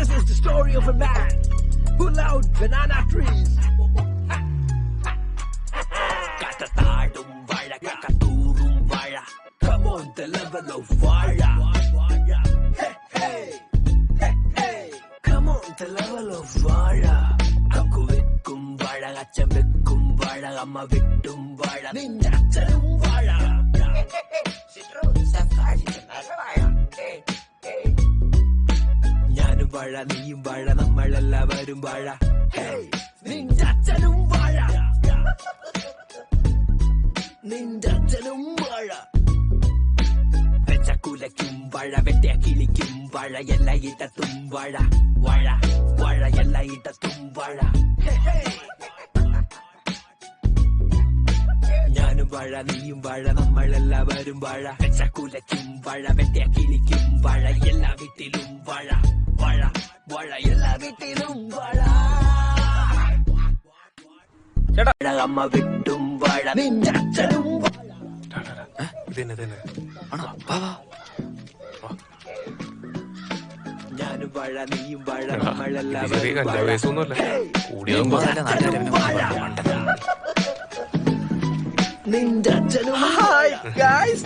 This is the story of a man who loved banana trees. Katataadum vazha, kakatoorum vazha. Come on, the level of vazha. Hey, hey, hey, hey. Come on, the level of vazha. Kakku vikkum vazha, acham vikkum vazha, amma vittum vazha, ninja achanum vazha. ഞാനും വാഴ, നീയും വാഴ, നമ്മളെല്ലാവരും വാഴ. നിന്റെ അച്ഛനും വാഴ, നിന്റെ അച്ഛനും വാഴ. വെച്ചക്കുലയ്ക്കും വാഴ, വെട്ടിയ കിളിക്കും വാഴ, എല്ലായിടത്തും വാഴ. വാഴ വാഴ എല്ലായിടത്തും വാഴ. ഞാനും വാഴ, നീയും വാഴ, നമ്മളെല്ലാവരും വാഴ. വെച്ചക്കുലയ്ക്കും വാഴ, വെട്ടിയ കിളിക്കും വാഴ, എല്ലാ വീട്ടിലും വാഴ. വാഴ വാഴ എല്ലാ വീട്ടിലും വാഴ. അമ്മ വിട്ടും വാഴ, നിന്റെ അച്ഛനും ഞാനും വാഴ, നീയും വാഴ, നമ്മളെല്ലാവരും നിന്റെ അച്ഛനും. Hi guys,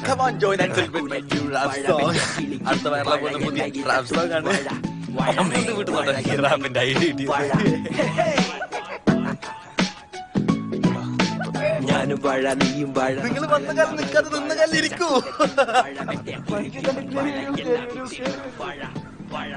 come on join and celebrate my new rap song. അടുത്ത വയറിലെ പോകുന്ന പുതിയ rap song ആണ്. അമ്മേന്റെ വീട്ടിൽ നിന്ന് ഈ റാപ്പിന്റെ ഐഡിയ ഞാനും വാഴ, നീയും വാഴ. നിങ്ങൾ വന്ന കാലം നിൽക്കാതെ നിന്ന കാലം ഇരിക്കൂ. വാഴ